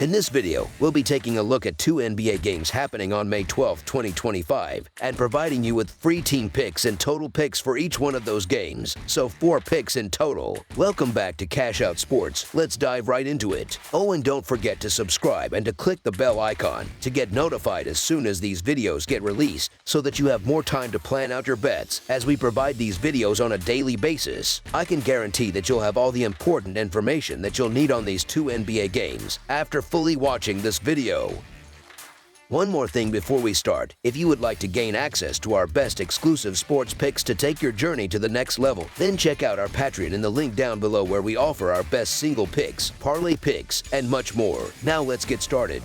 In this video, we'll be taking a look at two NBA games happening on May 12, 2025, and providing you with free team picks and total picks for each one of those games, so 4 picks in total. Welcome back to Cash Out Sports. Let's dive right into it. Oh, and don't forget to subscribe and to click the bell icon to get notified as soon as these videos get released, so that you have more time to plan out your bets as we provide these videos on a daily basis. I can guarantee that you'll have all the important information that you'll need on these two NBA games after fully watching this video. One more thing before we start. If you would like to gain access to our best exclusive sports picks to take your journey to the next level, then check out our Patreon in the link down below, where we offer our best single picks, parlay picks, and much more. Now let's get started.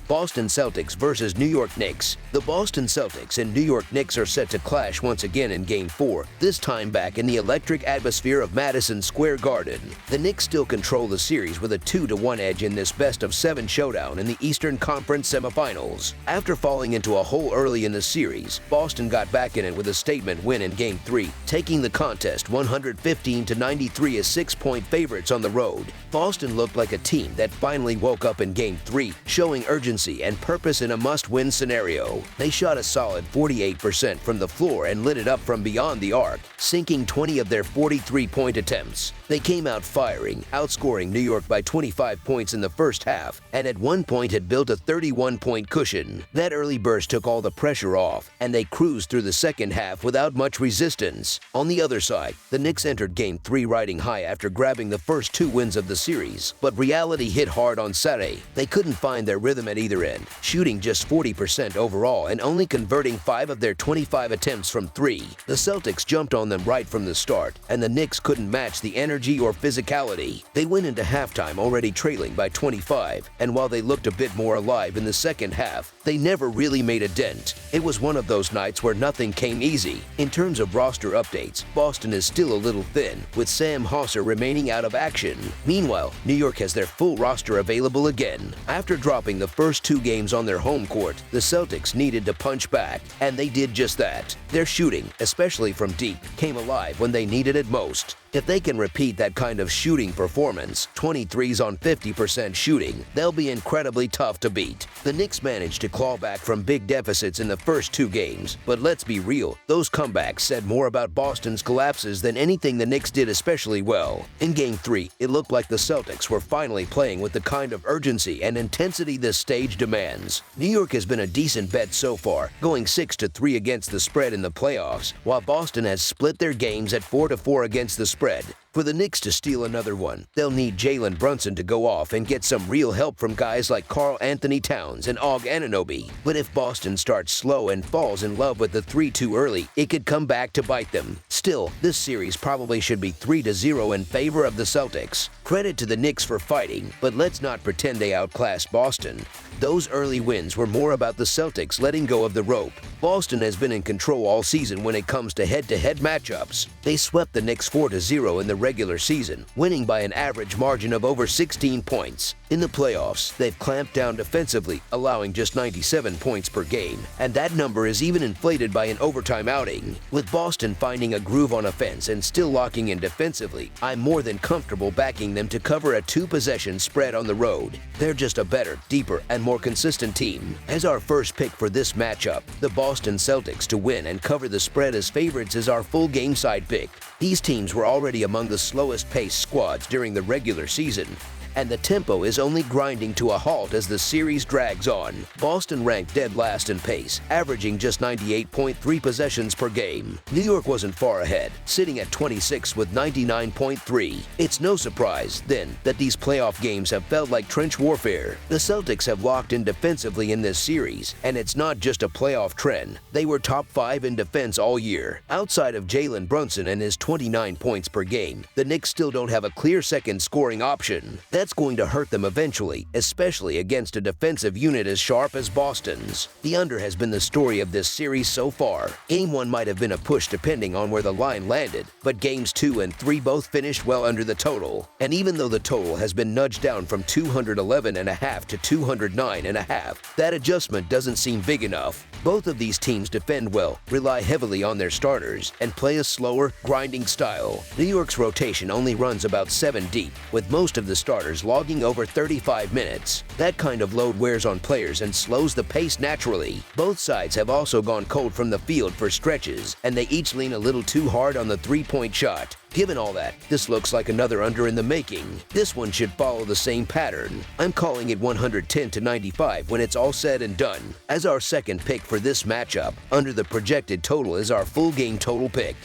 Boston Celtics versus New York Knicks. The Boston Celtics and New York Knicks are set to clash once again in Game 4, this time back in the electric atmosphere of Madison Square Garden. The Knicks still control the series with a 2-1 edge in this best-of-7 showdown in the Eastern Conference semifinals. After falling into a hole early in the series, Boston got back in it with a statement win in Game 3, taking the contest 115-93 as 6-point favorites on the road. Boston looked like a team that finally woke up in Game 3, showing urgency and purpose in a must-win scenario. They shot a solid 48% from the floor and lit it up from beyond the arc, sinking 20 of their 43-point attempts. They came out firing, outscoring New York by 25 points in the first half, and at one point had built a 31-point cushion. That early burst took all the pressure off, and they cruised through the second half without much resistance. On the other side, the Knicks entered Game 3 riding high after grabbing the first 2 wins of the series, but reality hit hard on Saturday. They couldn't find their rhythm at either end, shooting just 40% overall and only converting 5 of their 25 attempts from 3. The Celtics jumped on them right from the start, and the Knicks couldn't match the energy or physicality. They went into halftime already trailing by 25, and while they looked a bit more alive in the second half, they never really made a dent. It was one of those nights where nothing came easy. In terms of roster updates, Boston is still a little thin, with Sam Hauser remaining out of action. Meanwhile, New York has their full roster available again. After dropping the first 2 games on their home court, the Celtics needed to punch back, and they did just that. Their shooting, especially from deep, came alive when they needed it most. If they can repeat that kind of shooting performance, 23s on 50% shooting, they'll be incredibly tough to beat. The Knicks managed to claw back from big deficits in the first 2 games, but let's be real, those comebacks said more about Boston's collapses than anything the Knicks did especially well. In Game 3, it looked like the Celtics were finally playing with the kind of urgency and intensity this stage demands. New York has been a decent bet so far, going 6-3 against the spread in the playoffs, while Boston has split their games at 4-4 against the spread. For the Knicks to steal another one, they'll need Jalen Brunson to go off and get some real help from guys like Karl Anthony Towns and Og Anunoby. But if Boston starts slow and falls in love with the 3 too early, it could come back to bite them. Still, this series probably should be 3-0 in favor of the Celtics. Credit to the Knicks for fighting, but let's not pretend they outclassed Boston. Those early wins were more about the Celtics letting go of the rope. Boston has been in control all season when it comes to head-to-head matchups. They swept the Knicks 4-0 in the regular season, winning by an average margin of over 16 points. In the playoffs, they've clamped down defensively, allowing just 97 points per game, and that number is even inflated by an overtime outing. With Boston finding a groove on offense and still locking in defensively, I'm more than comfortable backing them to cover a 2-possession spread on the road. They're just a better, deeper, and more consistent team. As our first pick for this matchup, the Boston Celtics to win and cover the spread as favorites is our full game side pick. These teams were already among the slowest paced squads during the regular season, and the tempo is only grinding to a halt as the series drags on. Boston ranked dead last in pace, averaging just 98.3 possessions per game. New York wasn't far ahead, sitting at 26 with 99.3. It's no surprise, then, that these playoff games have felt like trench warfare. The Celtics have locked in defensively in this series, and it's not just a playoff trend. They were top 5 in defense all year. Outside of Jalen Brunson and his 29 points per game, the Knicks still don't have a clear second scoring option. That's going to hurt them eventually, especially against a defensive unit as sharp as Boston's. The under has been the story of this series so far. Game 1 might have been a push depending on where the line landed, but games 2 and 3 both finished well under the total. And even though the total has been nudged down from 211.5 to 209.5, that adjustment doesn't seem big enough. Both of these teams defend well, rely heavily on their starters, and play a slower, grinding style. New York's rotation only runs about 7 deep, with most of the starters logging over 35 minutes. That kind of load wears on players and slows the pace naturally. Both sides have also gone cold from the field for stretches, and they each lean a little too hard on the three-point shot. Given all that, this looks like another under in the making. This one should follow the same pattern. I'm calling it 110-95 when it's all said and done. As our second pick for this matchup, under the projected total is our full game total pick.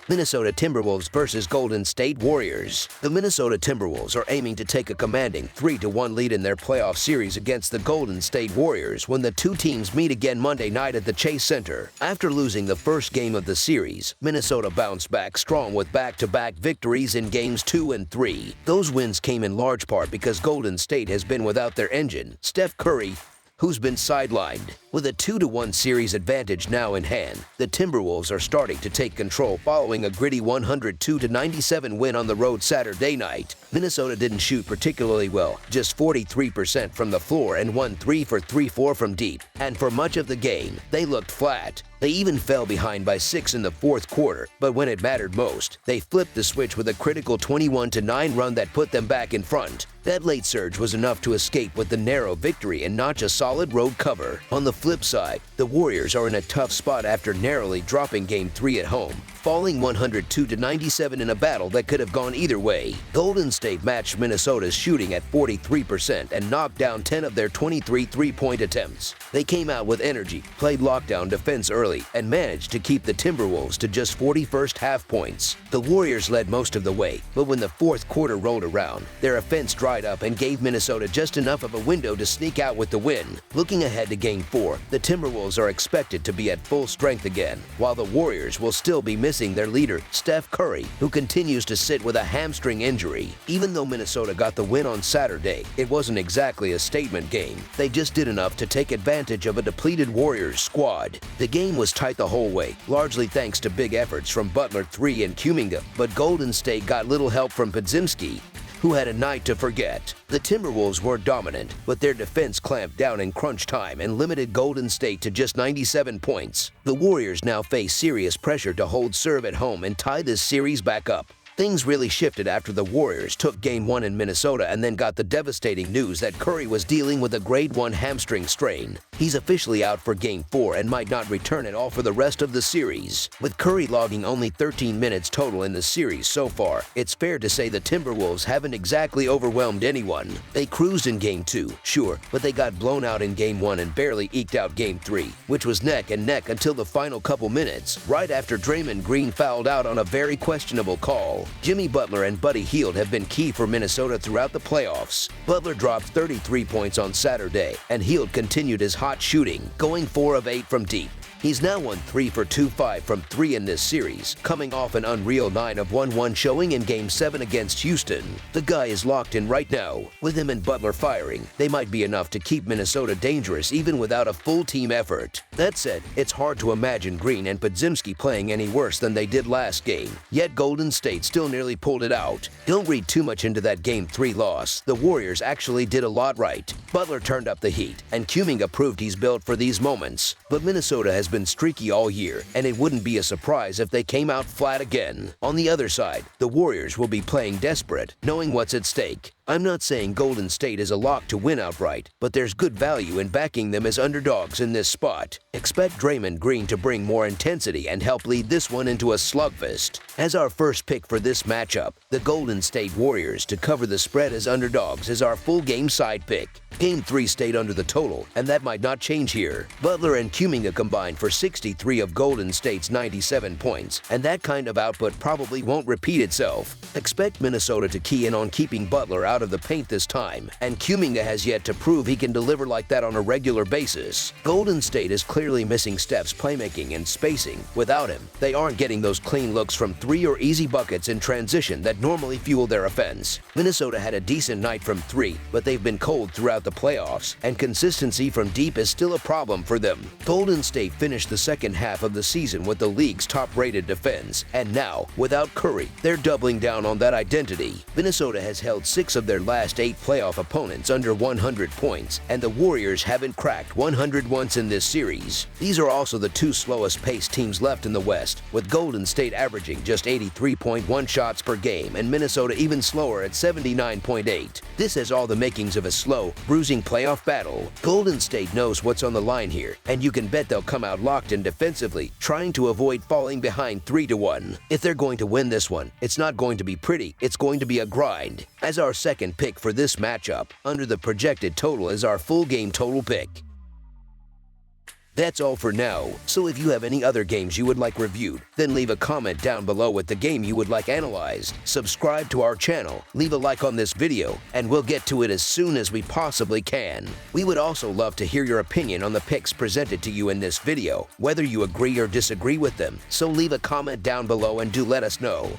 Minnesota Timberwolves versus Golden State Warriors. The Minnesota Timberwolves are aiming to take a commanding 3-1 lead in their playoff series against the Golden State Warriors when the two teams meet again Monday night at the Chase Center. After losing the first game of the series, Minnesota bounced back strong with back-to-back victories in games 2 and 3. Those wins came in large part because Golden State has been without their engine, Steph Curry, who's been sidelined. With a 2-1 series advantage now in hand, the Timberwolves are starting to take control following a gritty 102-97 win on the road Saturday night. Minnesota didn't shoot particularly well, just 43% from the floor and 3 for 3-4 from deep. And for much of the game, they looked flat. They even fell behind by 6 in the fourth quarter, but when it mattered most, they flipped the switch with a critical 21-9 run that put them back in front. That late surge was enough to escape with the narrow victory and notch a solid road cover. On the flip side, the Warriors are in a tough spot after narrowly dropping Game 3 at home, falling 102-97 in a battle that could have gone either way. Golden State matched Minnesota's shooting at 43% and knocked down 10 of their 23 three-point attempts. They came out with energy, played lockdown defense early, and managed to keep the Timberwolves to just 40 first-half points. The Warriors led most of the way, but when the fourth quarter rolled around, their offense dried up and gave Minnesota just enough of a window to sneak out with the win. Looking ahead to Game 4, the Timberwolves are expected to be at full strength again, while the Warriors will still be missing their leader, Steph Curry, who continues to sit with a hamstring injury. Even though Minnesota got the win on Saturday, it wasn't exactly a statement game. They just did enough to take advantage of a depleted Warriors squad. The game was tight the whole way, largely thanks to big efforts from Butler 3 and Kuminga, but Golden State got little help from Podziemski, who had a night to forget. The Timberwolves were dominant, but their defense clamped down in crunch time and limited Golden State to just 97 points. The Warriors now face serious pressure to hold serve at home and tie this series back up. Things really shifted after the Warriors took Game 1 in Minnesota and then got the devastating news that Curry was dealing with a grade 1 hamstring strain. He's officially out for Game 4 and might not return at all for the rest of the series. With Curry logging only 13 minutes total in the series so far, it's fair to say the Timberwolves haven't exactly overwhelmed anyone. They cruised in Game 2, sure, but they got blown out in Game 1 and barely eked out Game 3, which was neck and neck until the final couple minutes, right after Draymond Green fouled out on a very questionable call. Jimmy Butler and Buddy Hield have been key for Minnesota throughout the playoffs. Butler dropped 33 points on Saturday, and Hield continued his hot shooting, going 4 of 8 from deep. He's now won 3 for 2-5 from 3 in this series, coming off an unreal 9 of 1-1 showing in Game 7 against Houston. The guy is locked in right now. With him and Butler firing, they might be enough to keep Minnesota dangerous even without a full team effort. That said, it's hard to imagine Green and Podziemski playing any worse than they did last game, yet Golden State still nearly pulled it out. Don't read too much into that Game 3 loss. The Warriors actually did a lot right. Butler turned up the heat, and Kuminga proved he's built for these moments. But Minnesota has been streaky all year, and it wouldn't be a surprise if they came out flat again. On the other side, the Warriors will be playing desperate, knowing what's at stake. I'm not saying Golden State is a lock to win outright, but there's good value in backing them as underdogs in this spot. Expect Draymond Green to bring more intensity and help lead this one into a slugfest. As our first pick for this matchup, the Golden State Warriors to cover the spread as underdogs is our full game side pick. Game 3 stayed under the total, and that might not change here. Butler and Kuminga combined for 63 of Golden State's 97 points, and that kind of output probably won't repeat itself. Expect Minnesota to key in on keeping Butler out of the paint this time, and Kuminga has yet to prove he can deliver like that on a regular basis. Golden State is clearly missing Steph's playmaking and spacing. Without him, they aren't getting those clean looks from 3 or easy buckets in transition that normally fuel their offense. Minnesota had a decent night from 3, but they've been cold throughout the playoffs, and consistency from deep is still a problem for them. Golden State finished the second half of the season with the league's top-rated defense, and now, without Curry, they're doubling down on that identity. Minnesota has held 6 of of their last 8 playoff opponents under 100 points, and the Warriors haven't cracked 100 once in this series. These are also the 2 slowest paced teams left in the West, with Golden State averaging just 83.1 shots per game and Minnesota even slower at 79.8. This has all the makings of a slow, bruising playoff battle. Golden State knows what's on the line here, and you can bet they'll come out locked in defensively, trying to avoid falling behind 3-1. If they're going to win this one, it's not going to be pretty, it's going to be a grind. As our second pick for this matchup, under the projected total is our full game total pick. That's all for now, so if you have any other games you would like reviewed, then leave a comment down below with the game you would like analyzed. Subscribe to our channel, leave a like on this video, and we'll get to it as soon as we possibly can. We would also love to hear your opinion on the picks presented to you in this video, whether you agree or disagree with them, so leave a comment down below and do let us know.